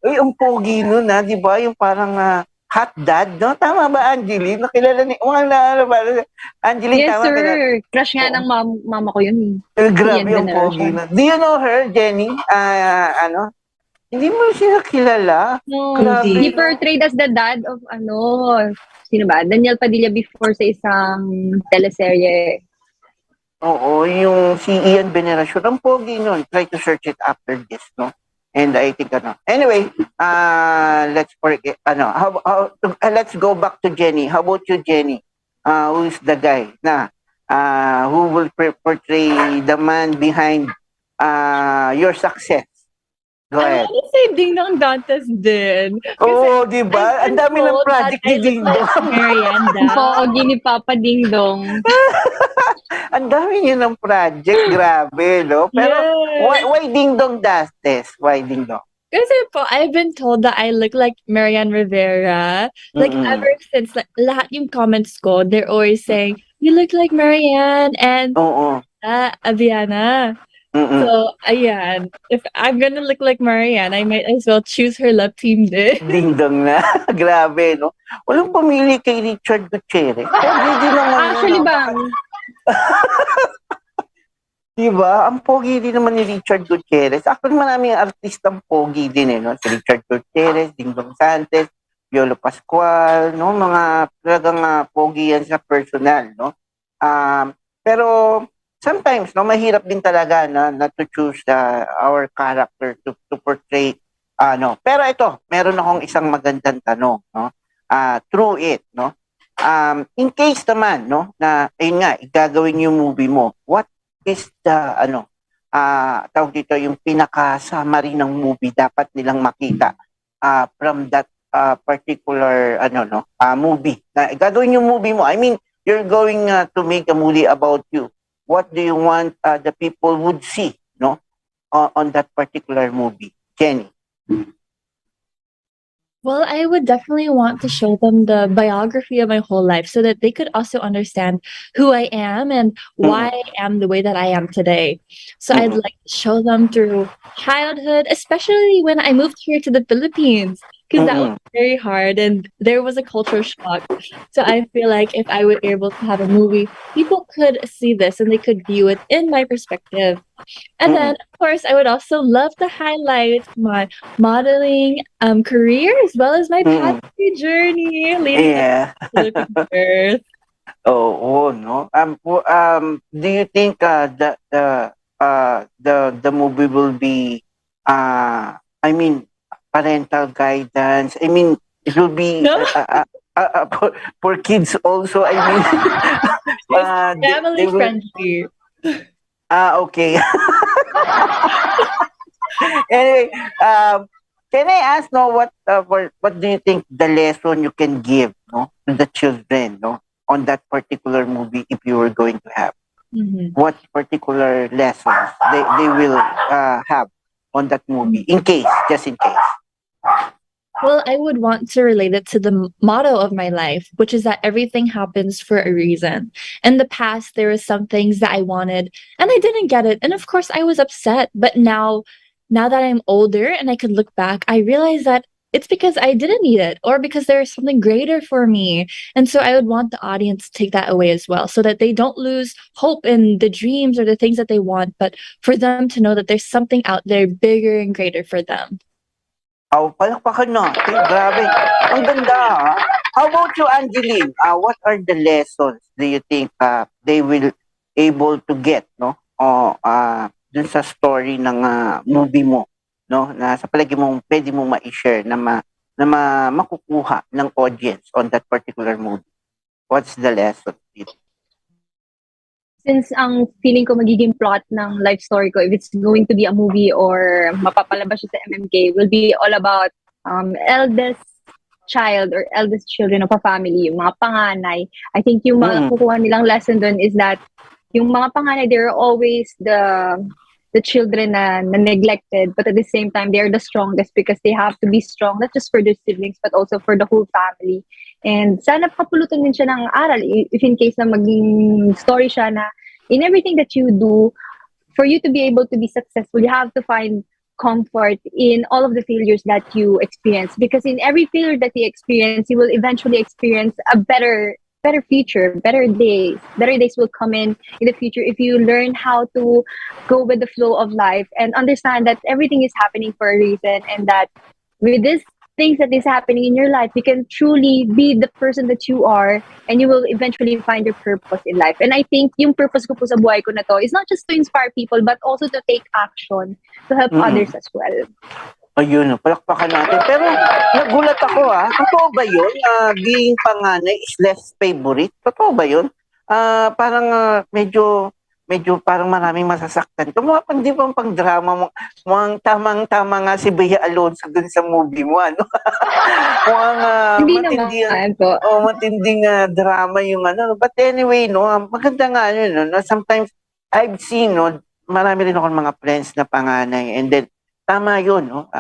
Uy, ang pogi nun di ba? Yung parang hot dad, no? Tama ba, Angeline? Nakilala ni... Angeline, Yes, tama ba? sir. Crush nga ng mama ko yun. Grabe Ian yung pogi Veneracion. nun. Do you know her, Jenny? Hindi mo siya kilala? No, Grabe, he no? portrayed as the dad of sino ba? Daniel Padilla before sa isang teleserye. Oo, yung si Ian Veneracion, ang pogi nun. Try to search it after this, no? And I think, Anyway, let's forget, let's go back to Jenny. How about you, Jenny? Who is the guy na, who will portray the man behind your success? Go I ahead. wanna say Ding Dong Dantes din. Oo, di ba? Ang dami ng project ni Ding Dong. Miranda. Pogi ni Papa Ding Dong. Ang dami niya ng project. Grabe, no? Pero, Yes. why Ding Dong does this? Why Ding Dong? Kasi po, I've been told that I look like Marianne Rivera. Like, ever since, like, lahat yung comments ko, they're always saying, you look like Marianne and Oo. Aviana. So, ayan. If I'm gonna look like Marianne, I might as well choose her love team din. Ding Dong na. Grabe, no? Walang pumili kay Richard Gutierrez. Pogi din naman yun, Actually, no? bang, Diba? Ang pogi din naman ni Richard Gutierrez. Actually, maraming artistang pogi din, no? Si Richard Gutierrez, Ding Dong Santos, Piolo Pascual, no? Mga talagang pogi yan sa personal, no? Pero sometimes, no, mahirap din talaga na to choose our character to portray, Pero ito, meron akong isang magandang tanong, no? Through it, no? In case naman, no, na, ayun nga, igagawin yung movie mo, what is the, tawag dito, yung pinaka-summary ng movie dapat nilang makita from that particular, movie. Na, gagawin yung movie mo. I mean, you're going to make a movie about you. what do you want the people would see, no, on that particular movie, Jenny? Well, I would definitely want to show them the biography of my whole life so that they could also understand who I am and why Mm-mm. I am the way that I am today. So I'd Mm-mm. like to show them through childhood, especially when I moved here to the Philippines, because that was Mm-mm. very hard and there was a culture shock. So I feel like if I were able to have a movie, people could see this and they could view it in my perspective. And then, Mm-mm. of course, I would also love to highlight my modeling career as well as my Mm-mm. pageantry journey leading up Yeah. to Philippine birth. Oh, no. Do you think the movie will be I mean parental guidance? I mean, it will be No, for kids also. I mean, it's they family will. friendly. Okay. Anyway, can I ask, no, what do you think the lesson you can give, no, to the children, no, on that particular movie if you were going to have? Mhm. What particular lessons they will have on that movie, in case, just in case? Well, I would want to relate it to the motto of my life, which is that everything happens for a reason. In the past, there were some things that I wanted and I didn't get it. And of course, I was upset. But now that I'm older and I could look back, I realize that it's because I didn't need it or because there is something greater for me. And so I would want the audience to take that away as well so that they don't lose hope in the dreams or the things that they want, but for them to know that there's something out there bigger and greater for them. Oh, palakpakan natin. Grabe. Ang ganda, ah. How about you, Angeline? What are the lessons do you think they will able to get, no? O dun sa story ng movie mo, no? Na sa palagi mong pwede mong ma-share makukuha ng audience on that particular movie. What's the lesson? Since ang feeling ko magiging plot ng life story ko, if it's going to be a movie or mapapalabas siya sa MMK, will be all about eldest child or eldest children of a family, yung mga panganay. I think yung mga Mm. kukuha nilang lesson dun is that yung mga panganay, they're always the children na neglected, but at the same time, they are the strongest because they have to be strong, not just for their siblings, but also for the whole family. And sana kapulutan din siya ng aral, if in case na maging story siya na in everything that you do, for you to be able to be successful, you have to find comfort in all of the failures that you experience, because in every failure that you experience, you will eventually experience a better future, better days will come in the future if you learn how to go with the flow of life and understand that everything is happening for a reason, and that with this things that is happening in your life, you can truly be the person that you are, and you will eventually find your purpose in life. And I think yung purpose ko po sa buhay ko na to is not just to inspire people, but also to take action to help Mm-mm. others as well. Ayun, palakpakan natin. Pero nagulat ako, totoo ba yun? Being panganay is less favorite? Totoo ba yun? Parang medyo parang maraming masasaktan. Kung di ba pang drama mo, mukhang tamang-tama nga si Bea Alonso dun sa movie mo, ano? Mukhang Hindi matindi naman po. matinding drama yung ano. But anyway, no, maganda nga yun, no? Sometimes I've seen, no, marami rin ako mga friends na panganay, and then tama yun, no?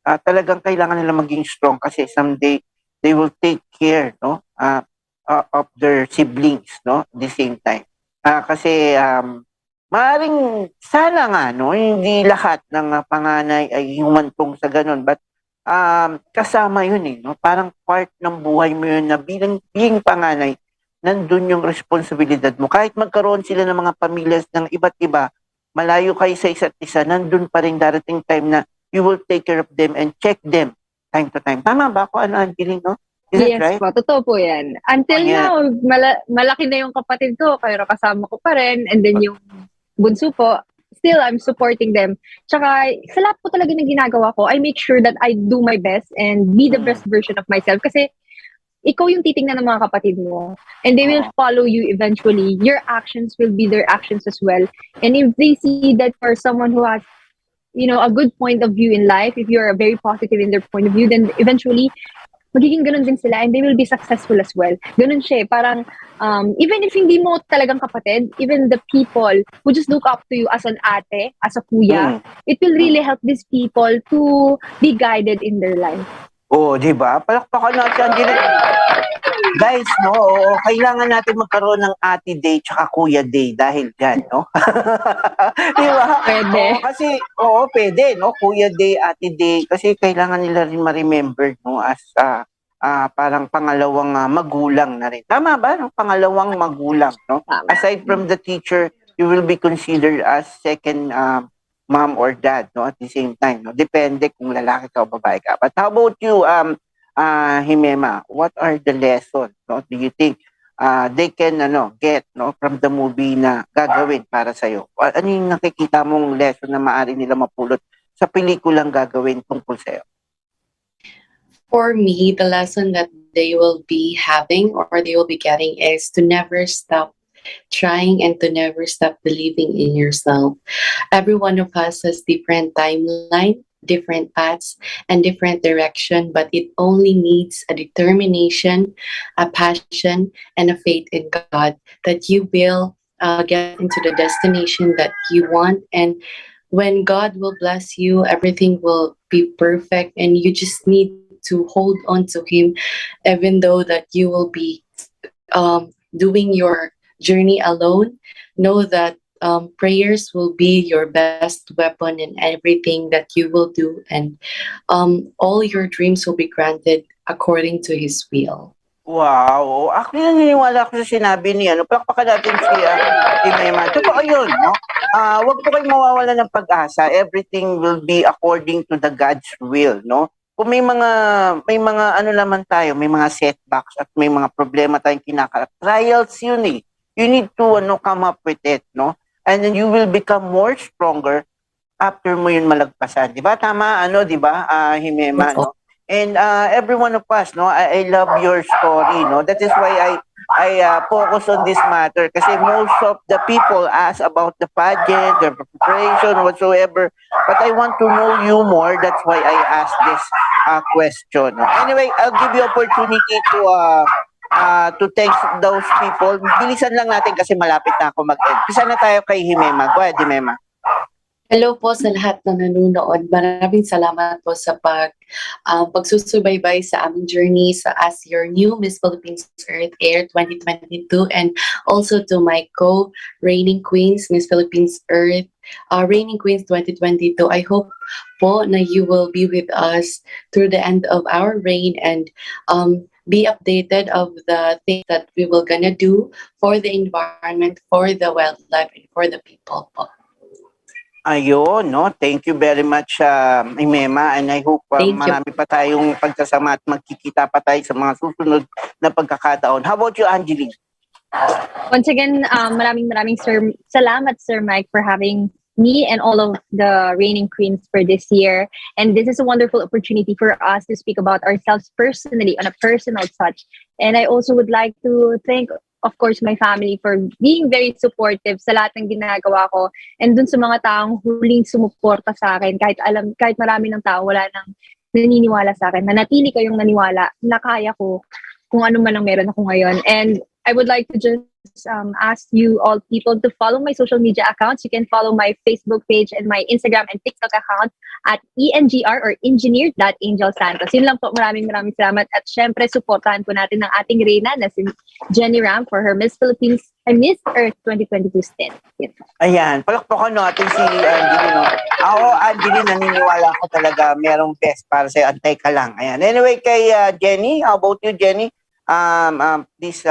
Talagang kailangan nila maging strong kasi someday they will take care, no, of their siblings, no, at the same time. Kasi maaaring sana nga, no, hindi lahat ng panganay ay humantong sa ganun, but kasama yun, no? Parang part ng buhay mo yun na being panganay, nandun yung responsibilidad mo. Kahit magkaroon sila ng mga pamilyas ng iba't iba, malayo kayo sa isa't isa, nandun pa rin darating time na you will take care of them and check them time to time. Tama ba ako, Angeline, no? Is that Yes right? po, totoo po yan. Until Oh, yeah. now, malaki na yung kapatid ko, kaya kasama ko pa rin. And then yung bunso po, still I'm supporting them. Tsaka sa lahat po talaga ng ginagawa ko, I make sure that I do my best and be the best version of myself. Kasi ikaw yung titingnan ng mga kapatid mo. And they will follow you eventually. Your actions will be their actions as well. And if they see that for someone who has, a good point of view in life, if you're very positive in their point of view, then eventually magiging ganun din sila and they will be successful as well. Ganun siya eh. Parang, even if hindi mo talagang kapatid, even the people who just look up to you as an ate, as a kuya, it will really help these people to be guided in their life. Oo, di ba? Palakpakan natin, guys, no, oo, kailangan natin magkaroon ng Ate Day tsaka Kuya Day dahil dyan, no? Di ba? Pwede. Oo, kasi, oo, pwede, no? Kuya Day, Ate Day, kasi kailangan nila rin ma-remember, no, as parang pangalawang magulang na rin. Tama ba? No? Pangalawang magulang, no? Tama. Aside from the teacher, you will be considered as second mom or dad, no? At the same time, no? Depende kung lalaki ka o babae ka. But how about you, Himema, what are the lessons, no, do you think they can get, no, from the movie na gagawin para sa iyo? Ano yung nakikita mong lesson na maaari nila mapulot sa pelikulang gagawin tungkol sa iyo? For me, the lesson that they will be having or they will be getting is to never stop trying and to never stop believing in yourself. Every one of us has different timeline, different paths, and different direction, but it only needs a determination, a passion, and a faith in God that you will get into the destination that you want. And when God will bless you, everything will be perfect, and you just need to hold on to Him, even though that you will be doing your journey alone. Know that prayers will be your best weapon in everything that you will do, and all your dreams will be granted according to His will. Wow! Actually, naniniwala ako sa sinabi ni palakpakan natin si Himema. Totoo yun, no? Huwag po kayong mawawala ng pag-asa. Everything will be according to the God's will, no? Kung may mga ano naman tayo, may mga setbacks at may mga problema tayong kinakarap. Trials yun eh. You need to come up with it, no? And then you will become more stronger after mo yun malagpasan. Di ba? Tama, di ba, Himema, no? And every one of us, no, I love your story, no? That is why I focus on this matter kasi most of the people ask about the pageant, the preparation, whatsoever. But I want to know you more. That's why I asked this question. Anyway, I'll give you opportunity to thank those people. Bilisan lang natin kasi malapit na ako mag-end. Pisa na tayo kay Himema. Go ahead, Himema. Hello po sa lahat na nanonood. Maraming salamat po sa pagsusubaybay sa aming journey as your new Miss Philippines Earth Air 2022, and also to my co-reigning queens, Miss Philippines Earth Reigning Queens 2022. I hope po na you will be with us through the end of our reign and be updated of the things that we will gonna do for the environment, for the wildlife, and for the people po. Ayun, no? Thank you very much, Himema, and I hope marami pa tayong pagsasama at magkikita pa tayo sa mga susunod na pagkakataon. How about you, Angeline? Once again, maraming salamat, Sir Mike, for having me and all of the reigning queens for this year. And this is a wonderful opportunity for us to speak about ourselves personally on a personal touch. And I also would like to thank, of course, my family for being very supportive sa lahat ng ginagawa ko. And dun sa mga taong huling sumuporta sa akin, kahit marami ng tao, wala nang naniniwala sa akin. Nanatili kayong naniwala na kaya ko kung ano man ang meron ako ngayon. And I would like to just ask you all people to follow my social media accounts. You can follow my Facebook page and my Instagram and TikTok account at ENGR or engineered.Angel Santos. Yun lang po, maraming salamat. At syempre, supportahan po natin ang ating reyna na si Jenny Ram for her Miss Earth 2022 stint. Yun. Ayan, palakpakan natin si Angeline. No? Ako, Angeline, naniniwala ko talaga merong best para sa'yo. Antay ka lang. Ayan. Anyway, kay Jenny, how about you, Jenny? Please,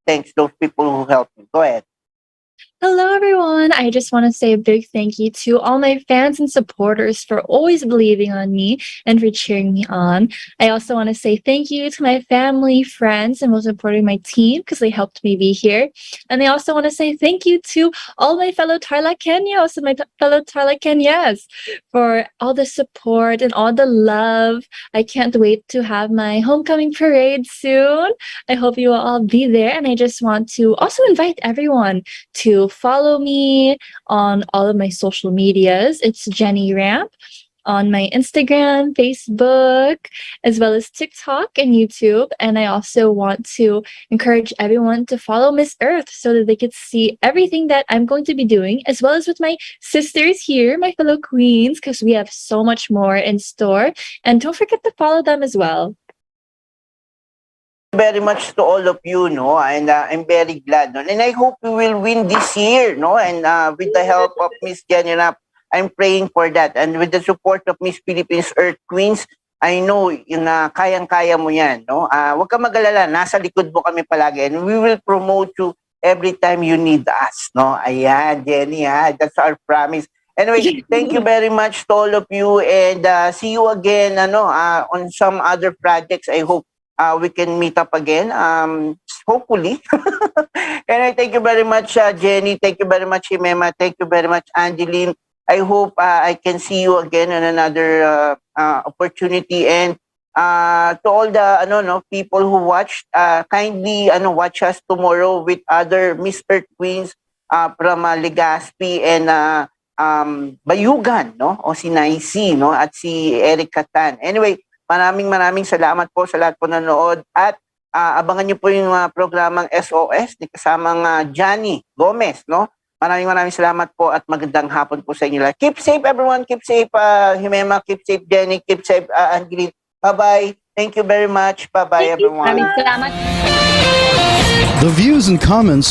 thanks those people who helped me. Go ahead. Hello, everyone. I just want to say a big thank you to all my fans and supporters for always believing on me and for cheering me on. I also want to say thank you to my family, friends, and most importantly, my team, because they helped me be here. And I also want to say thank you to all my fellow Tarlakenyos and my fellow Tarlakenyas for all the support and all the love. I can't wait to have my homecoming parade soon. I hope you will all be there. And I just want to also invite everyone to follow me on all of my social medias. It's Jenny Ramp on my Instagram, Facebook, as well as TikTok and YouTube. And I also want to encourage everyone to follow Miss Earth so that they could see everything that I'm going to be doing, as well as with my sisters here, my fellow queens, because we have so much more in store. And don't forget to follow them as well. Very much to all of you, no, and I'm very glad, no, and I hope we will win this year, no, and with the help of Miss Jenny Rapp, I'm praying for that, and with the support of Miss Philippines Earth Queens, I know yung kayang-kaya mo yan, no. Huwag ka mag-alala, nasa likod mo kami palagi, and we will promote you every time you need us, no. Ayan, Jenny, ha, that's our promise. Anyway, thank you very much to all of you, and see you again, on some other projects. I hope we can meet up again, hopefully. And I thank you very much, Jenny. Thank you very much, Jimema. Thank you very much, Angeline. I hope I can see you again on another opportunity. And to all the people who watched, kindly watch us tomorrow with other Miss Earth Queens from Legazpi and Bayugan, no? O si Naisi, no? At si Eric Catan. Anyway, maraming salamat po sa lahat po nanood at abangan niyo po yung programang SOS ni kasamang Johnny Gomez, no? Maraming salamat po at magandang hapon po sa inyo lahat. Keep safe everyone, keep safe Jimema, keep safe Jenny, keep safe Angeline. Bye-bye. Thank you very much. Bye-bye everyone. Maraming salamat. The views and comments